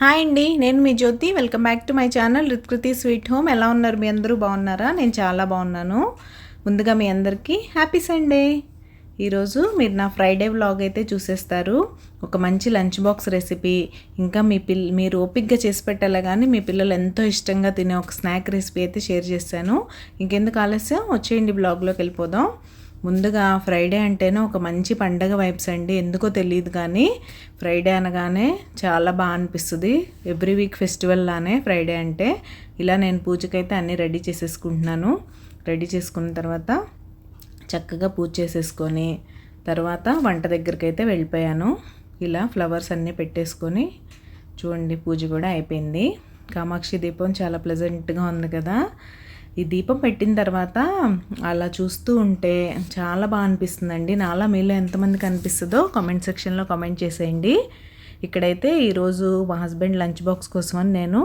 Hi అండి. నేను మీ Jyothi. Welcome back to my channel Ritkriti sweet home. ఎలా ఉన్నారు? మీ అందరూ బాగున్నారా? నేను చాలా బాగున్నాను. ముందుగా మీ అందరికీ హ్యాపీ సండే. ఈరోజు మీరు నా ఫ్రైడే వ్లాగ్ అయితే చూసేస్తారు. ఒక మంచి లంచ్ బాక్స్ రెసిపీ, ఇంకా మీరు ఓపిక్గా చేసి పెట్టాలి కానీ మీ పిల్లలు ఎంతో ఇష్టంగా తినే ఒక స్నాక్ రెసిపీ అయితే షేర్ చేశాను. ఇంకెందుకు ఆలస్యం, వచ్చేయండి బ్లాగ్లోకి వెళ్ళిపోదాం. ముందుగా ఫ్రైడే అంటేనే ఒక మంచి పండగ వైబ్స్ అండి. ఎందుకో తెలియదు కానీ ఫ్రైడే అనగానే చాలా బాగా అనిపిస్తుంది. ఎవ్రీ వీక్ ఫెస్టివల్ లానే ఫ్రైడే అంటే. ఇలా నేను పూజకైతే అన్నీ రెడీ చేసేసుకుంటున్నాను. రెడీ చేసుకున్న తర్వాత చక్కగా పూజ చేసేసుకొని తర్వాత వంట దగ్గరికి అయితే వెళ్ళిపోయాను. ఇలా ఫ్లవర్స్ అన్నీ పెట్టేసుకొని చూడండి, పూజ కూడా అయిపోయింది. కామాక్షి దీపం చాలా ప్లెజెంట్గా ఉంది కదా. ఈ దీపం పెట్టిన తర్వాత అలా చూస్తూ ఉంటే చాలా బాగా అనిపిస్తుందండి. నాలా మీలో ఎంతమందికి అనిపిస్తుందో కామెంట్ సెక్షన్లో కామెంట్ చేసేయండి. ఇక్కడైతే ఈరోజు మా హస్బెండ్ లంచ్ బాక్స్ కోసమని నేను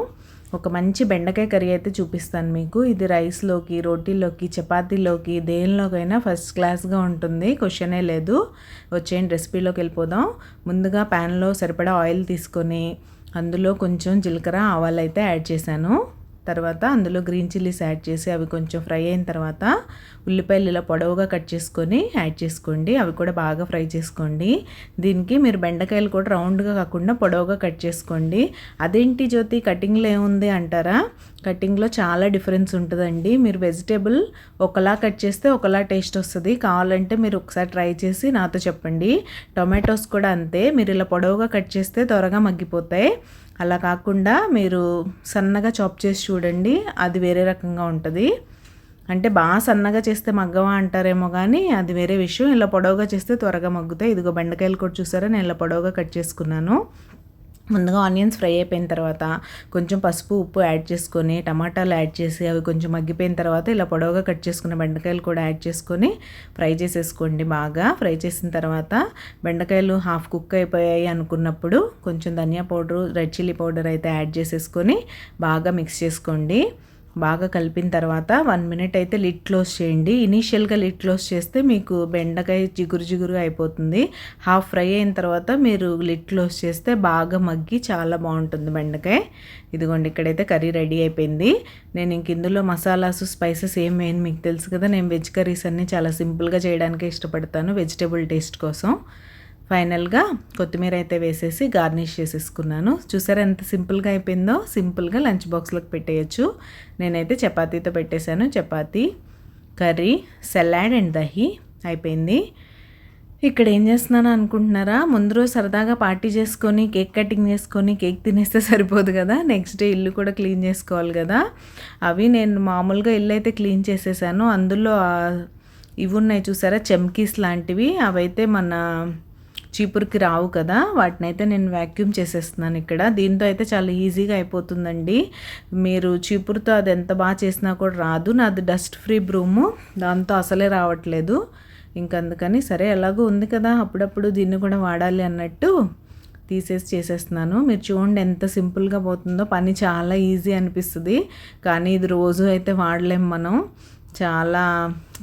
ఒక మంచి బెండకాయ కర్రీ అయితే చూపిస్తాను మీకు. ఇది రైస్లోకి, రోటీలోకి, చపాతీలోకి, దేనిలోకైనా ఫస్ట్ క్లాస్గా ఉంటుంది, క్వశ్చనే లేదు. వచ్చేయండి రెసిపీలోకి వెళ్ళిపోదాం. ముందుగా ప్యాన్లో సరిపడా ఆయిల్ తీసుకొని అందులో కొంచెం జీలకర్ర, ఆవాలు అయితే యాడ్ చేశాను. తర్వాత అందులో గ్రీన్ చిల్లీస్ యాడ్ చేసి అవి కొంచెం ఫ్రై అయిన తర్వాత ఉల్లిపాయలు ఇలా పొడవుగా కట్ చేసుకొని యాడ్ చేసుకోండి. అవి కూడా బాగా ఫ్రై చేసుకోండి. దీనికి మీరు బెండకాయలు కూడా రౌండ్గా కాకుండా పొడవుగా కట్ చేసుకోండి. అదేంటి జ్యోతి కటింగ్లో ఏముంది అంటారా? కటింగ్లో చాలా డిఫరెన్స్ ఉంటుందండి. మీరు వెజిటేబుల్ ఒకలా కట్ చేస్తే ఒకలా టేస్ట్ వస్తుంది. కావాలంటే మీరు ఒకసారి ట్రై చేసి నాతో చెప్పండి. టొమాటోస్ కూడా అంతే. మీరు ఇలా పొడవుగా కట్ చేస్తే త్వరగా మగ్గిపోతాయి. అలా కాకుండా మీరు సన్నగా చాప్ చేసి చూడండి, అది వేరే రకంగా ఉంటుంది. అంటే బాగా సన్నగా చేస్తే మగ్గవా అంటారేమో కానీ అది వేరే విషయం. ఇలా పొడవుగా చేస్తే త్వరగా మగ్గుతాయి. ఇదిగో బెండకాయలు కూడా చూసారా, నేను ఇలా పొడవుగా కట్ చేసుకున్నాను. ముందుగా ఆనియన్స్ ఫ్రై అయిపోయిన తర్వాత కొంచెం పసుపు, ఉప్పు యాడ్ చేసుకొని టమాటాలు యాడ్ చేసి అవి కొంచెం మగ్గిపోయిన తర్వాత ఇలా పొడవుగా కట్ చేసుకున్న బెండకాయలు కూడా యాడ్ చేసుకొని ఫ్రై చేసేసుకోండి. బాగా ఫ్రై చేసిన తర్వాత బెండకాయలు హాఫ్ కుక్ అయిపోయాయి అనుకున్నప్పుడు కొంచెం ధనియా పౌడరు, రెడ్ చిల్లీ పౌడర్ అయితే యాడ్ చేసేసుకొని బాగా మిక్స్ చేసుకోండి. బాగా కలిపిన తర్వాత 1 మినిట్ అయితే లిడ్ క్లోజ్ చేయండి. ఇనీషియల్గా లిడ్ క్లోజ్ చేస్తే మీకు బెండకాయ జిగురుగా అయిపోతుంది. హాఫ్ ఫ్రై అయిన తర్వాత మీరు లిడ్ క్లోజ్ చేస్తే బాగా మగ్గి చాలా బాగుంటుంది బెండకాయ. ఇదిగోండి, ఇక్కడైతే కర్రీ రెడీ అయిపోయింది. నేను ఇంక ఇందులో మసాలాస్, స్పైసెస్ ఏం వేయను, మీకు తెలుసు కదా. నేను వెజ్ కర్రీస్ అన్నీ చాలా సింపుల్గా చేయడానికే ఇష్టపడతాను, వెజిటేబుల్ టేస్ట్ కోసం. ఫైనల్గా కొత్తిమీర అయితే వేసేసి గార్నిష్ చేసేసుకున్నాను. చూసారా ఎంత సింపుల్గా అయిపోయిందో. సింపుల్గా లంచ్ బాక్స్లోకి పెట్టేయచ్చు. నేనైతే చపాతీతో పెట్టేశాను. Chapati, curry, salad and dahi అయిపోయింది. ఇక్కడ ఏం చేస్తున్నాను అనుకుంటున్నారా? ముందు రోజు సరదాగా పార్టీ చేసుకొని కేక్ కటింగ్ చేసుకొని కేక్ తినేస్తే సరిపోదు కదా. నెక్స్ట్ డే ఇల్లు కూడా క్లీన్ చేసుకోవాలి కదా. అవి నేను మామూలుగా ఇల్లు అయితే క్లీన్ చేసేసాను. అందులో ఇవి ఉన్నాయి చూసారా, చెమ్కీస్ లాంటివి. అవైతే మన చీపురుకి రావు కదా, వాటిని అయితే నేను వ్యాక్యూమ్ చేసేస్తున్నాను ఇక్కడ. దీంతో అయితే చాలా ఈజీగా అయిపోతుందండి. మీరు చీపురుతో అది ఎంత బాగా చేసినా కూడా రాదు. నాది డస్ట్ ఫ్రీ బ్రూము, దాంతో అసలే రావట్లేదు. ఇంకందుకని సరే ఎలాగో ఉంది కదా, అప్పుడప్పుడు దీన్ని కూడా వాడాలి అన్నట్టు తీసేసి చేసేస్తున్నాను. మీరు చూడండి ఎంత సింపుల్గా పోతుందో. పని చాలా ఈజీ అనిపిస్తుంది కానీ ఇది రోజు అయితే వాడలేం మనం. చాలా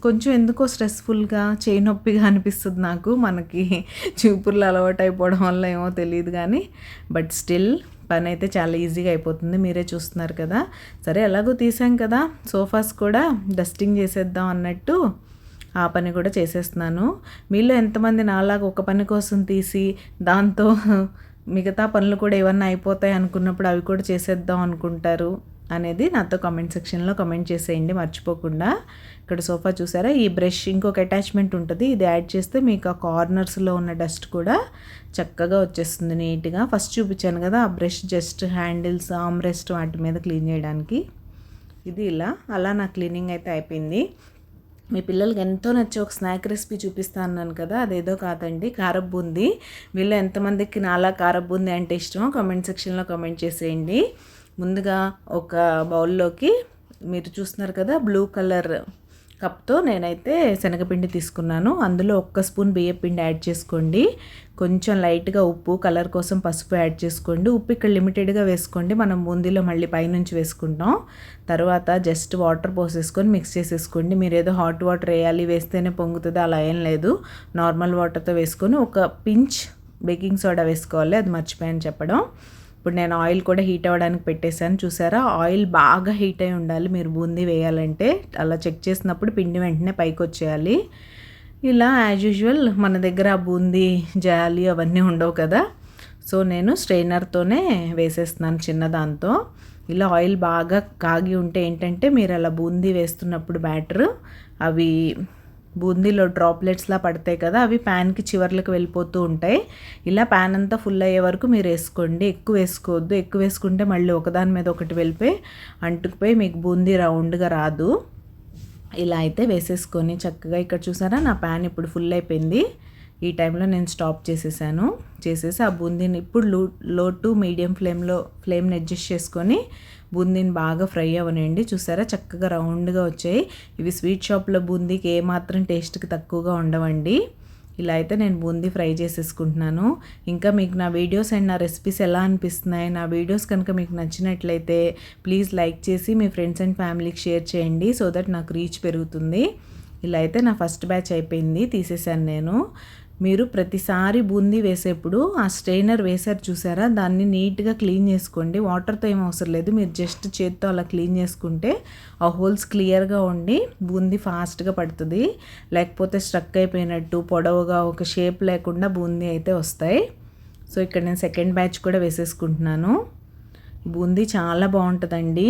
కొంచెం ఎందుకో స్ట్రెస్ఫుల్గా, చేయి నొప్పిగా అనిపిస్తుంది నాకు. మనకి చూపుర్లు అలవాటు అయిపోవడం వల్ల ఏమో తెలియదు కానీ బట్ స్టిల్ పని అయితే చాలా ఈజీగా అయిపోతుంది. మీరే చూస్తున్నారు కదా. సరే ఎలాగో తీసాం కదా, సోఫాస్ కూడా డస్టింగ్ చేసేద్దాం అన్నట్టు ఆ పని కూడా చేసేస్తున్నాను. మీలో ఎంతమంది నాలాగా ఒక పని కోసం తీసి దాంతో మిగతా పనులు కూడా ఏమన్నా అయిపోతాయి అనుకున్నప్పుడు అవి కూడా చేసేద్దాం అనుకుంటారు అనేది నాతో కామెంట్ సెక్షన్లో కామెంట్ చేసేయండి మర్చిపోకుండా. ఇక్కడ సోఫా చూసారా, ఈ బ్రష్ ఇంకొక అటాచ్మెంట్ ఉంటుంది, ఇది యాడ్ చేస్తే మీకు ఆ కార్నర్స్లో ఉన్న డస్ట్ కూడా చక్కగా వచ్చేస్తుంది నీట్గా. ఫస్ట్ చూపించాను కదా ఆ brush, just handles, arm rest వాటి మీద క్లీన్ చేయడానికి. ఇది ఇలా అలా నా క్లీనింగ్ అయితే అయిపోయింది. మీ పిల్లలకి ఎంతో నచ్చే ఒక స్నాక్ రెసిపీ చూపిస్తా అన్నాను కదా, అదేదో కాదండి, కారపు బూందీ. వీళ్ళు ఎంతమందికి నాలా కారపు బూందీ అంటే ఇష్టమో కామెంట్ సెక్షన్లో కామెంట్ చేసేయండి. ముందుగా ఒక బౌల్లోకి మీరు చూస్తున్నారు కదా బ్లూ కలర్ కప్తో నేనైతే శనగపిండి తీసుకున్నాను. అందులో 1 స్పూన్ బియ్యపిండి యాడ్ చేసుకోండి. కొంచెం లైట్గా ఉప్పు, కలర్ కోసం పసుపు యాడ్ చేసుకోండి. ఉప్పు ఇక్కడ లిమిటెడ్గా వేసుకోండి, మనం బూందీలో మళ్ళీ పైనుంచి వేసుకుంటాం. తర్వాత జస్ట్ వాటర్ పోసేసుకొని మిక్స్ చేసేసుకోండి. మీరు ఏదో హాట్ వాటర్ వేయాలి, వేస్తేనే పొంగుతుంది అలా ఏం లేదు. నార్మల్ వాటర్తో వేసుకొని ఒక పించ్ బేకింగ్ సోడా వేసుకోవాలి, అది మర్చిపోయాను చెప్పడం. ఇప్పుడు నేను ఆయిల్ కూడా హీట్ అవ్వడానికి పెట్టేశాను. చూసారా, ఆయిల్ బాగా హీట్ అయి ఉండాలి మీరు బూందీ వేయాలంటే. అలా చెక్ చేసినప్పుడు పిండి వెంటనే పైకి వచ్చేయాలి. ఇలా యాజ్ యూజువల్ మన దగ్గర ఆ బూందీ జాలి అవన్నీ ఉండవు కదా, సో నేను స్ట్రెయినర్తోనే వేసేస్తున్నాను చిన్నదాంతో. ఇలా ఆయిల్ బాగా కాగి ఉంటే ఏంటంటే మీరు అలా బూందీ వేస్తున్నప్పుడు బ్యాటర్ అవి బూందీలో డ్రాప్లెట్స్లా పడతాయి కదా, అవి ప్యాన్కి చివర్లకు వెళ్ళిపోతూ ఉంటాయి. ఇలా ప్యాన్ అంతా ఫుల్ అయ్యే వరకు మీరు వేసుకోండి, ఎక్కువ వేసుకోవద్దు. ఎక్కువ వేసుకుంటే మళ్ళీ ఒకదాని మీద ఒకటి వెళ్ళిపోయి అంటుకుపోయి మీకు బూందీ రౌండ్గా రాదు. ఇలా అయితే వేసేసుకొని చక్కగా, ఇక్కడ చూసారా నా ప్యాన్ ఇప్పుడు ఫుల్ అయిపోయింది. ఈ టైంలో నేను స్టాప్ చేసేసి ఆ బూందీని ఇప్పుడు లో టు మీడియం ఫ్లేమ్ని అడ్జస్ట్ చేసుకొని బూందీని బాగా ఫ్రై అవ్వనండి. చూసారా చక్కగా రౌండ్గా వచ్చాయి. ఇవి స్వీట్ షాప్లో బూందీకి ఏమాత్రం టేస్ట్కి తక్కువగా ఉండవండి. ఇలా అయితే నేను బూందీ ఫ్రై చేసేసుకుంటున్నాను. ఇంకా మీకు నా వీడియోస్ అండ్ నా రెసిపీస్ ఎలా అనిపిస్తున్నాయి, నా వీడియోస్ కనుక మీకు నచ్చినట్లయితే ప్లీజ్ లైక్ చేసి మీ ఫ్రెండ్స్ అండ్ ఫ్యామిలీకి షేర్ చేయండి, సో దట్ నాకు రీచ్ పెరుగుతుంది. ఇలా అయితే నా ఫస్ట్ బ్యాచ్ అయిపోయింది, తీసేసాను నేను. మీరు ప్రతిసారి బూందీ వేసేప్పుడు ఆ స్ట్రెయినర్ వేసారు చూసారా, దాన్ని నీట్గా క్లీన్ చేసుకోండి. వాటర్తో ఏం అవసరం లేదు, మీరు జస్ట్ చేత్తో అలా క్లీన్ చేసుకుంటే ఆ హోల్స్ క్లియర్గా ఉండి బూందీ ఫాస్ట్గా పడుతుంది. లేకపోతే స్ట్రక్ అయిపోయినట్టు పొడవుగా ఒక షేప్ లేకుండా బూందీ అయితే వస్తాయి. సో ఇక్కడ నేను సెకండ్ బ్యాచ్ కూడా వేసేసుకుంటున్నాను. బూందీ చాలా బాగుంటుందండి.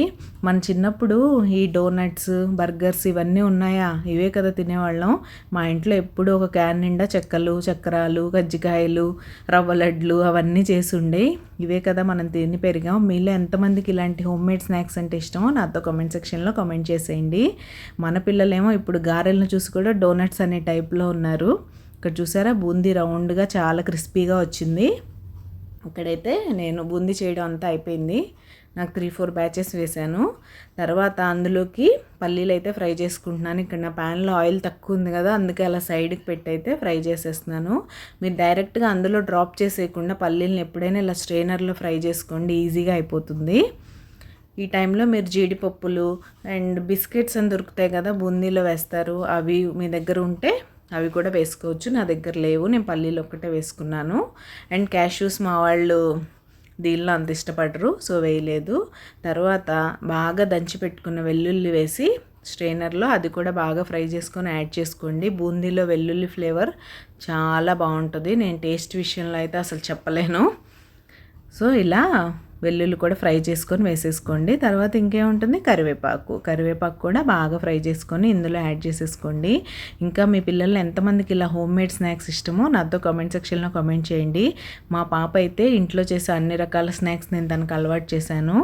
మన చిన్నప్పుడు ఈ డోనట్స్, బర్గర్స్ ఇవన్నీ ఉన్నాయా, ఇవే కదా తినేవాళ్ళం. మా ఇంట్లో ఎప్పుడు ఒక క్యాన్ నిండా చెక్కలు, చక్రాలు, కజ్జికాయలు, రవ్వ లడ్లు అవన్నీ చేసి ఉండే. ఇవే కదా మనం తిని పెరిగాం. మీలో ఎంతమందికి ఇలాంటి హోమ్ మేడ్ స్నాక్స్ అంటే ఇష్టమో నాతో కామెంట్ సెక్షన్లో కామెంట్ చేసేయండి. మన పిల్లలేమో ఇప్పుడు గారెలను చూసి కూడా డోనట్స్ అనే టైప్లో ఉన్నారు. ఇక్కడ చూసారా బూందీ రౌండ్గా చాలా క్రిస్పీగా వచ్చింది. ఇక్కడైతే నేను బూందీ చేయడం అంతా అయిపోయింది. నాకు 3-4 బ్యాచెస్ వేసాను. తర్వాత అందులోకి పల్లీలు అయితే ఫ్రై చేసుకుంటున్నాను. ఇక్కడ నా ప్యాన్లో ఆయిల్ తక్కువ ఉంది కదా, అందుకే అలా సైడ్కి పెట్టి అయితే ఫ్రై చేసేస్తున్నాను. మీరు డైరెక్ట్గా అందులో డ్రాప్ చేసేయకుండా పల్లీలను ఎప్పుడైనా ఇలా స్ట్రెయినర్లో ఫ్రై చేసుకోండి, ఈజీగా అయిపోతుంది. ఈ టైంలో మీరు జీడిపప్పులు అండ్ బిస్కెట్స్ అని దొరుకుతాయి కదా, బూందీలో వేస్తారు, అవి మీ దగ్గర ఉంటే అవి కూడా వేసుకోవచ్చు. నా దగ్గర లేవు, నేను పల్లీలు ఒక్కటే వేసుకున్నాను. అండ్ క్యాష్యూస్ మా వాళ్ళు దీనిలో అంత ఇష్టపడరు, సో వేయలేదు. తర్వాత బాగా దంచి పెట్టుకున్న వెల్లుల్లి వేసి స్ట్రెయినర్లో అది కూడా బాగా ఫ్రై చేసుకొని యాడ్ చేసుకోండి. బూందీలో వెల్లుల్లి ఫ్లేవర్ చాలా బాగుంటుంది, నేను టేస్ట్ విషయంలో అయితే అసలు చెప్పలేను. సో ఇలా వెల్లుల్లి కూడా ఫ్రై చేసుకొని వేసేసుకోండి. తర్వాత ఇంకేముంటుంది, కరివేపాకు కూడా బాగా ఫ్రై చేసుకొని ఇందులో యాడ్ చేసేసుకోండి. ఇంకా మీ పిల్లలు ఎంతమందికి ఇలా హోమ్ మేడ్ స్నాక్స్ ఇష్టమో నాతో కామెంట్ సెక్షన్లో కామెంట్ చేయండి. మా పాప అయితే ఇంట్లో చేసే అన్ని రకాల స్నాక్స్ నేను తనకు అలవాటు చేశాను.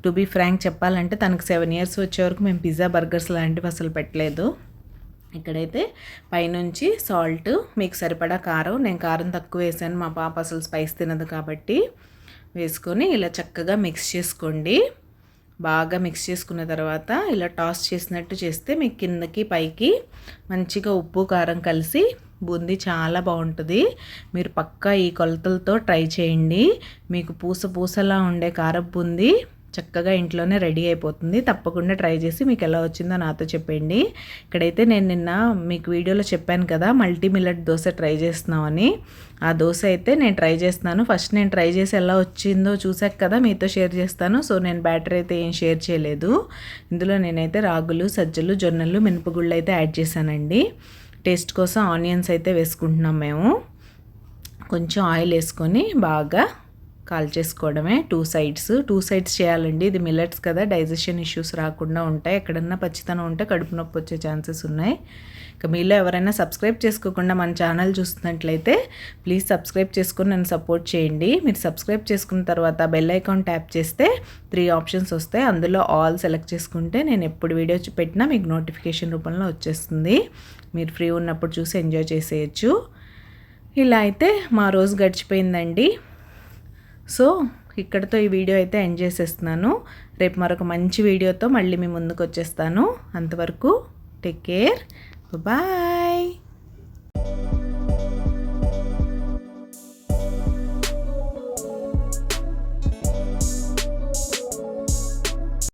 టు బీ ఫ్రాంక్ చెప్పాలంటే తనకు 7 years వచ్చే వరకు మేము పిజ్జా, బర్గర్స్ లాంటివి అసలు పెట్టలేదు. ఇక్కడైతే పైనుంచి సాల్ట్, మీకు సరిపడా కారం, నేను కారం తక్కువ వేసాను, మా పాప అసలు స్పైస్ తినదు కాబట్టి, వేసుకొని ఇలా చక్కగా మిక్స్ చేసుకోండి. బాగా మిక్స్ చేసుకున్న తర్వాత ఇలా టాస్ చేసినట్టు చేస్తే మీకు కిందకి పైకి మంచిగా ఉప్పు కారం కలిసి బూందీ చాలా బాగుంటుంది. మీరు పక్కా ఈ కొలతలతో ట్రై చేయండి. మీకు పూసలా ఉండే కారపు బూందీ చక్కగా ఇంట్లోనే రెడీ అయిపోతుంది. తప్పకుండా ట్రై చేసి మీకు ఎలా వచ్చిందో నాతో చెప్పండి. ఇక్కడైతే నేను నిన్న మీకు వీడియోలో చెప్పాను కదా మల్టీ మిల్లెట్ దోశ ట్రై చేస్తున్నామని. ఆ దోశ అయితే నేను ట్రై చేస్తున్నాను. ఫస్ట్ నేను ట్రై చేసి ఎలా వచ్చిందో చూసాక కదా మీతో షేర్ చేస్తాను. సో నేను బ్యాటర్ అయితే ఏం షేర్ చేయలేదు. ఇందులో నేనైతే రాగులు, సజ్జలు, జొన్నలు, మినపగుళ్ళు అయితే యాడ్ చేశానండి. టేస్ట్ కోసం ఆనియన్స్ అయితే వేసుకుంటున్నాం మేము. కొంచెం ఆయిల్ వేసుకొని బాగా కాల్చేసుకోవడమే. టూ సైడ్స్ చేయాలండి. ఇది మిల్లెట్స్ కదా, డైజెషన్ ఇష్యూస్ రాకుండా ఉంటాయి. ఎక్కడన్నా పచ్చితనం ఉంటే కడుపు నొప్పి వచ్చే ఛాన్సెస్ ఉన్నాయి. ఇక మీలో ఎవరైనా సబ్స్క్రైబ్ చేసుకోకుండా మన ఛానల్ చూస్తున్నట్లయితే ప్లీజ్ సబ్స్క్రైబ్ చేసుకొని నన్ను సపోర్ట్ చేయండి. మీరు సబ్స్క్రైబ్ చేసుకున్న తర్వాత బెల్ ఐకాన్ ట్యాప్ చేస్తే 3 ఆప్షన్స్ వస్తాయి. అందులో ఆల్ సెలెక్ట్ చేసుకుంటే నేను ఎప్పుడు వీడియో పెట్టినా మీకు నోటిఫికేషన్ రూపంలో వచ్చేస్తుంది. మీరు ఫ్రీ ఉన్నప్పుడు చూసి ఎంజాయ్ చేసేయచ్చు. ఇలా అయితే మా రోజు గడిచిపోయిందండి. సో ఇక్కడితో ఈ వీడియో అయితే ఎండ్ చేసేస్తున్నాను. రేపు మరొక మంచి వీడియోతో మళ్ళీ మీ ముందుకు వచ్చేస్తాను. అంతవరకు టేక్ కేర్, బాయ్.